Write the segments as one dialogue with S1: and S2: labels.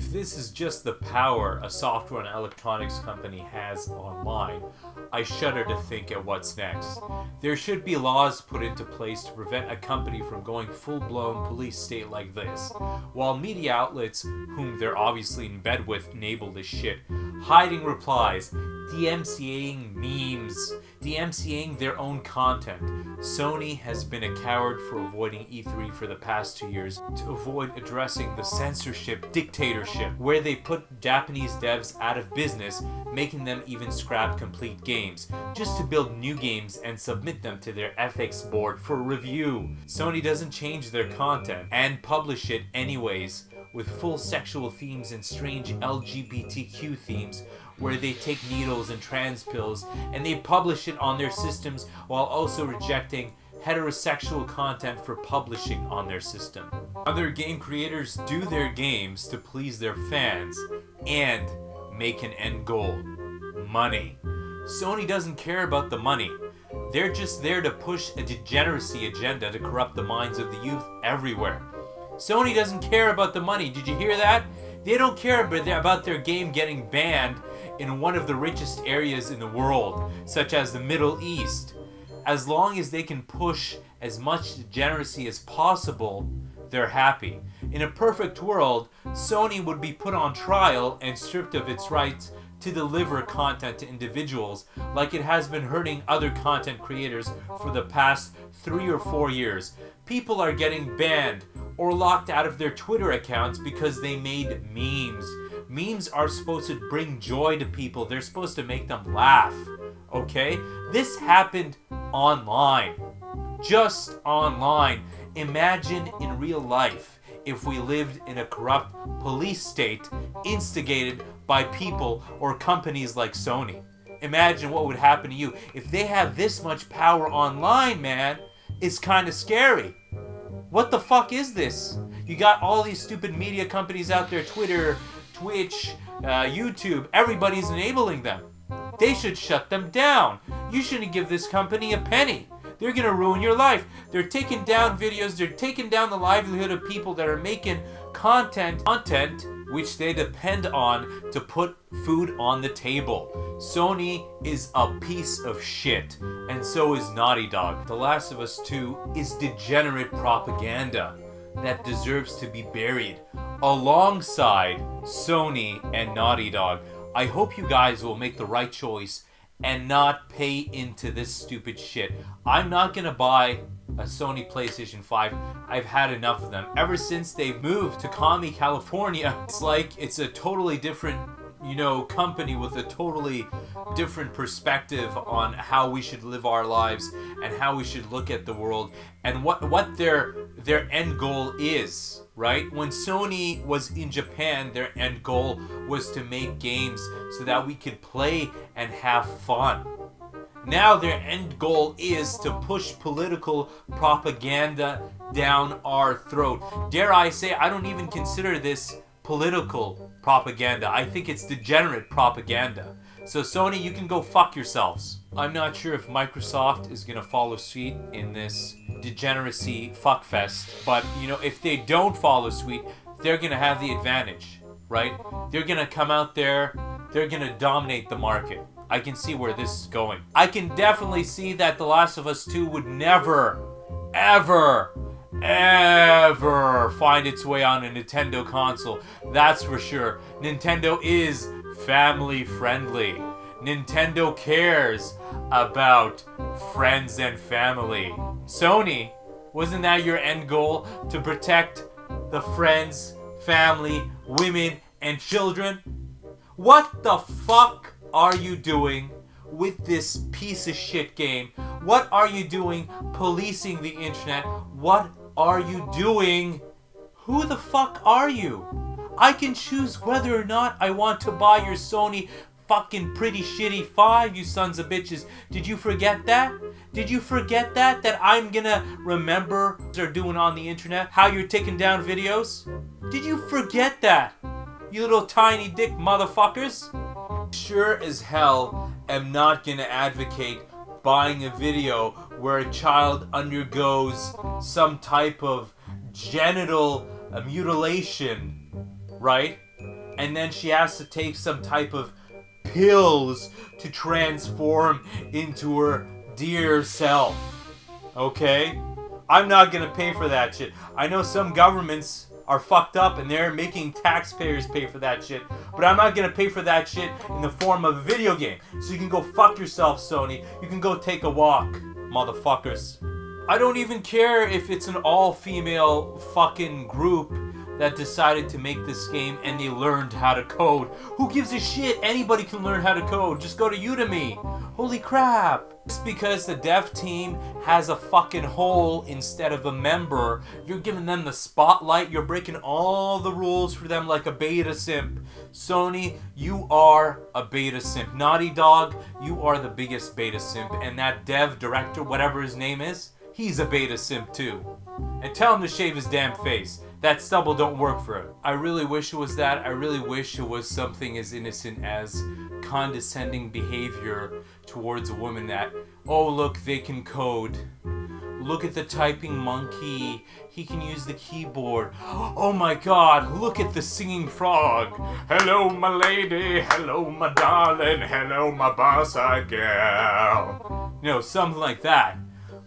S1: If this is just the power a software and electronics company has online, I shudder to think at what's next. There should be laws put into place to prevent a company from going full-blown police state like this, while media outlets, whom they're obviously in bed with, enable this shit, hiding replies, dmca'ing memes, dmca'ing their own content. Sony has been a coward for avoiding E3 for the past 2 years to avoid addressing the censorship dictatorship, where they put Japanese devs out of business, making them even scrap complete games, just to build new games and submit them to their ethics board for review. Sony doesn't change their content and publish it anyways, with full sexual themes and strange LGBTQ themes, where they take needles and trans pills and they publish it on their systems while also rejecting heterosexual content for publishing on their system. Other game creators do their games to please their fans and make an end goal: money. Sony doesn't care about the money. They're just there to push a degeneracy agenda to corrupt the minds of the youth everywhere. Sony doesn't care about the money. Did you hear that? They don't care about their game getting banned in one of the richest areas in the world, such as the Middle East. As long as they can push as much degeneracy as possible, they're happy. In a perfect world, Sony would be put on trial and stripped of its rights to deliver content to individuals, like it has been hurting other content creators for the past 3 or 4 years. People are getting banned or locked out of their Twitter accounts because they made memes. Memes are supposed to bring joy to people. They're supposed to make them laugh. Okay? This happened online. Just online. Imagine in real life if we lived in a corrupt police state instigated by people or companies like Sony. Imagine what would happen to you. If they have this much power online, man, it's kind of scary. What the fuck is this? You got all these stupid media companies out there, Twitter, Twitch, YouTube, everybody's enabling them. They should shut them down. You shouldn't give this company a penny. They're gonna ruin your life. They're taking down videos, they're taking down the livelihood of people that are making content which they depend on to put food on the table. Sony is a piece of shit, and so is Naughty Dog. The Last of Us 2 is degenerate propaganda that deserves to be buried alongside Sony and Naughty Dog. I hope you guys will make the right choice and not pay into this stupid shit. I'm not gonna buy a Sony PlayStation 5. I've had enough of them. Ever since they've moved to Kami, California, it's like it's a totally different, company with a totally different perspective on how we should live our lives and how we should look at the world and what their end goal is, right? When Sony was in Japan, their end goal was to make games so that we could play and have fun. Now their end goal is to push political propaganda down our throat. Dare I say, I don't even consider this political propaganda. I think it's degenerate propaganda. So Sony, you can go fuck yourselves. I'm not sure if Microsoft is gonna follow suit in this degeneracy fuckfest, but if they don't follow suit, they're gonna have the advantage, right? They're gonna come out there, they're gonna dominate the market. I can see where this is going. I can definitely see that The Last of Us 2 would never, ever find its way on a Nintendo console. That's for sure. Nintendo is family friendly. Nintendo cares about friends and family. Sony, wasn't that your end goal? To protect the friends, family, women, and children? What the fuck are you doing with this piece of shit game? What are you doing policing the internet? What are you doing? Who the fuck are you? I can choose whether or not I want to buy your Sony fucking pretty shitty 5, you sons of bitches. Did you forget that? Did you forget that I'm gonna remember what they're doing on the internet? How you're taking down videos? Did you forget that? You little tiny dick motherfuckers? Sure as hell am not gonna advocate buying a video where a child undergoes some type of genital mutilation, right? and then she has to take some type of pills to transform into her dear self. Okay? I'm not gonna pay for that shit. I know some governments are fucked up and they're making taxpayers pay for that shit, but I'm not gonna pay for that shit in the form of a video game. So you can go fuck yourself, Sony. You can go take a walk, motherfuckers. I don't even care if it's an all-female fucking group that decided to make this game and they learned how to code. Who gives a shit? Anybody can learn how to code. Just go to Udemy. Holy crap. Just because the dev team has a fucking hole instead of a member, you're giving them the spotlight. You're breaking all the rules for them like a beta simp. Sony, you are a beta simp. Naughty Dog, you are the biggest beta simp. And that dev director, whatever his name is, he's a beta simp too. And tell him to shave his damn face. That stubble don't work for him. I really wish it was that. I really wish it was something as innocent as condescending behavior towards a woman that, oh look, they can code. Look at the typing monkey. He can use the keyboard. Oh my god, look at the singing frog. Hello my lady, hello my darling, hello my boss-eyed girl. You know, something like that.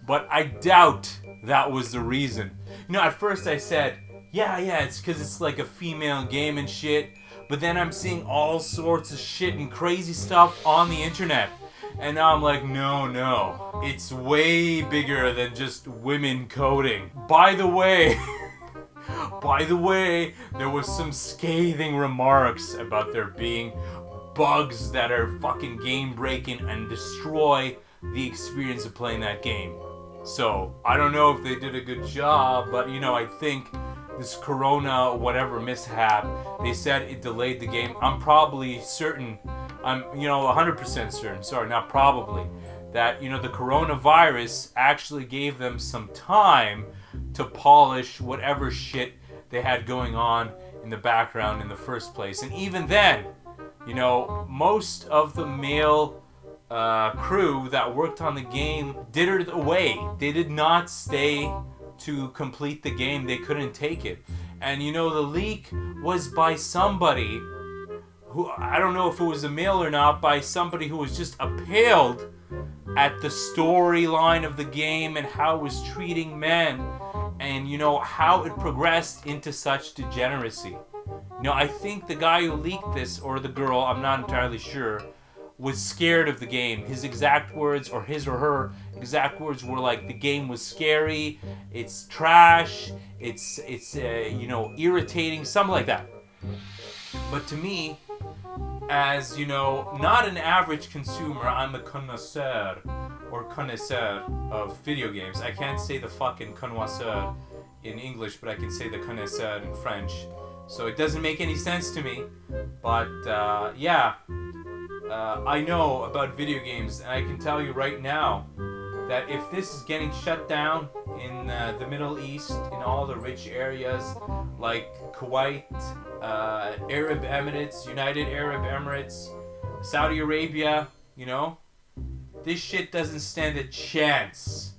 S1: But I doubt that was the reason. You know, at first I said, yeah, it's because it's like a female game and shit. But then I'm seeing all sorts of shit and crazy stuff on the internet. And now I'm like, no. It's way bigger than just women coding. By the way, there was some scathing remarks about there being bugs that are fucking game breaking and destroy the experience of playing that game. So, I don't know if they did a good job, but you know, I think this corona whatever mishap, they said it delayed the game. I'm probably certain, I'm 100% certain, sorry, not probably, that the coronavirus actually gave them some time to polish whatever shit they had going on in the background in the first place. And even then, most of the male crew that worked on the game dittered away. They did not stay to complete the game. They couldn't take it. And the leak was by somebody who, I don't know if it was a male or not, by somebody who was just appalled at the storyline of the game and how it was treating men and how it progressed into such degeneracy. I think the guy who leaked this, or the girl, I'm not entirely sure, was scared of the game. His exact words, or his or her exact words, were like, the game was scary, it's trash, it's irritating, something like that. But to me, as not an average consumer, I'm a connoisseur of video games. I can't say the fucking connoisseur in English, but I can say the connoisseur in French. So it doesn't make any sense to me. But I know about video games, and I can tell you right now that if this is getting shut down in the Middle East, in all the rich areas like Kuwait, Arab Emirates, United Arab Emirates, Saudi Arabia, this shit doesn't stand a chance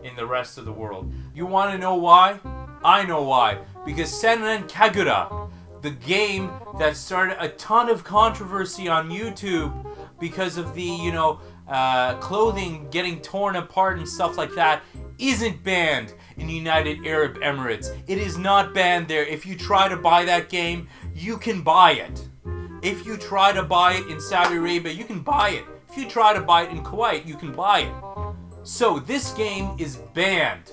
S1: in the rest of the world. You want to know why? I know why. Because Senran Kagura, the game that started a ton of controversy on YouTube because of the, clothing getting torn apart and stuff like that, isn't banned in the United Arab Emirates. It is not banned there. If you try to buy that game, you can buy it. If you try to buy it in Saudi Arabia, you can buy it. If you try to buy it in Kuwait, you can buy it. So this game is banned.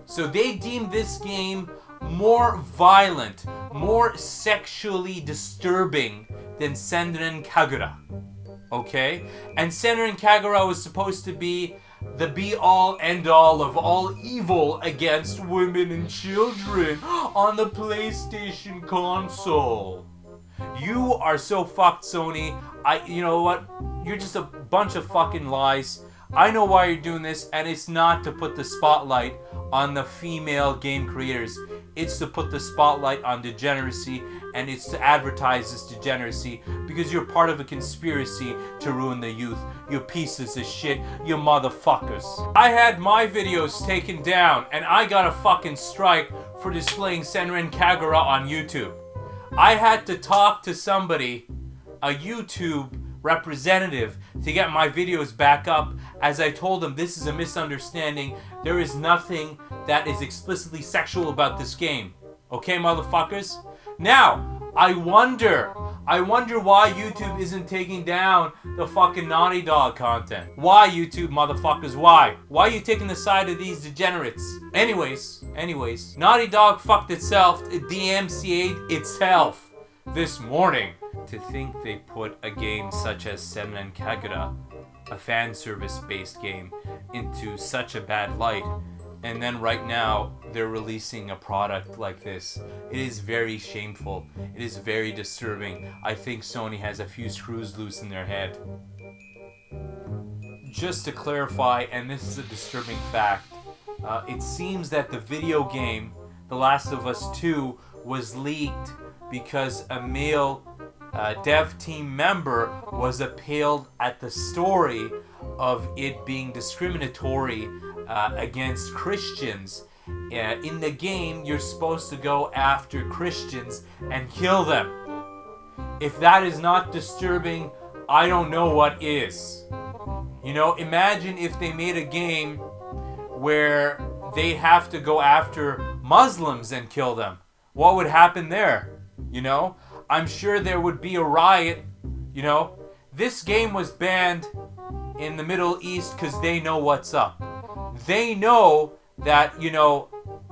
S1: So they deem this game more violent, more sexually disturbing than Senran Kagura. Okay? And Senran Kagura was supposed to be the be-all, end-all of all evil against women and children on the PlayStation console. You are so fucked, Sony. You know what? You're just a bunch of fucking lies. I know why you're doing this, and it's not to put the spotlight on the female game creators. It's to put the spotlight on degeneracy, and it's to advertise this degeneracy because you're part of a conspiracy to ruin the youth. You pieces of shit, you motherfuckers. I had my videos taken down, and I got a fucking strike for displaying Senran Kagura on YouTube. I had to talk to somebody, a YouTube representative, to get my videos back up, as I told them this is a misunderstanding. There is nothing that is explicitly sexual about this game. Okay, motherfuckers? Now, I wonder why YouTube isn't taking down the fucking Naughty Dog content. Why, YouTube motherfuckers, why? Why are you taking the side of these degenerates? Anyways, Naughty Dog fucked itself, it dmca'd itself this morning. To think they put a game such as Senran Kagura, a fan service based game, into such a bad light, and then right now they're releasing a product like this. It is very shameful. It is very disturbing. I think Sony has a few screws loose in their head. Just to clarify, and this is a disturbing fact, it seems that the video game The Last of Us 2 was leaked because a male dev team member was appalled at the story of it being discriminatory against Christians. In the game, you're supposed to go after Christians and kill them. If that is not disturbing, I don't know what is. You know, imagine if they made a game where they have to go after Muslims and kill them. What would happen there? You know? I'm sure there would be a riot, you know? This game was banned in the Middle East because they know what's up. They know that, you know,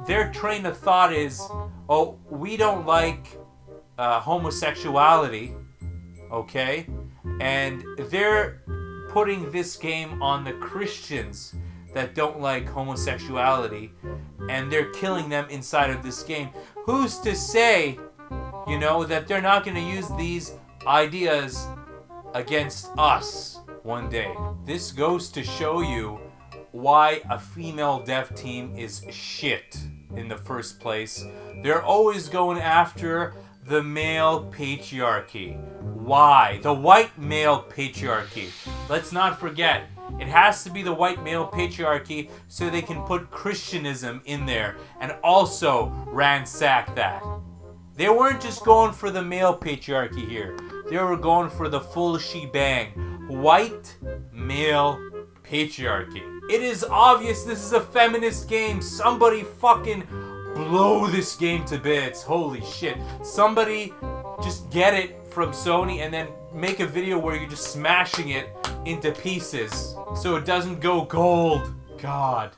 S1: their train of thought is, oh, we don't like homosexuality, okay? And they're putting this game on the Christians that don't like homosexuality, and they're killing them inside of this game. Who's to say, you know, that they're not going to use these ideas against us one day? This goes to show you why a female dev team is shit in the first place. They're always going after the male patriarchy. Why? The white male patriarchy. Let's not forget, it has to be the white male patriarchy so they can put Christianism in there and also ransack that. They weren't just going for the male patriarchy here. They were going for the full shebang. White male patriarchy. It is obvious this is a feminist game. Somebody fucking blow this game to bits. Holy shit. Somebody just get it from Sony and then make a video where you're just smashing it into pieces so it doesn't go gold. God.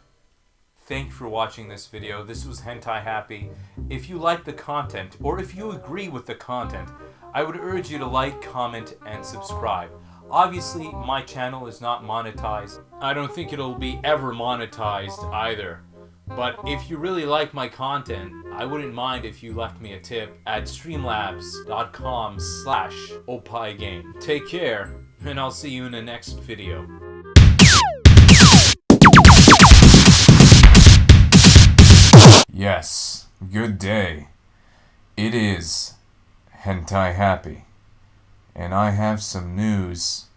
S1: Thank you for watching this video. This was Hentai Happy. If you like the content, or if you agree with the content, I would urge you to like, comment, and subscribe. Obviously, my channel is not monetized. I don't think it'll be ever monetized either. But if you really like my content, I wouldn't mind if you left me a tip at streamlabs.com/opigame. Take care, and I'll see you in the next video. Yes, good day. It is Hentai Happy, and I have some news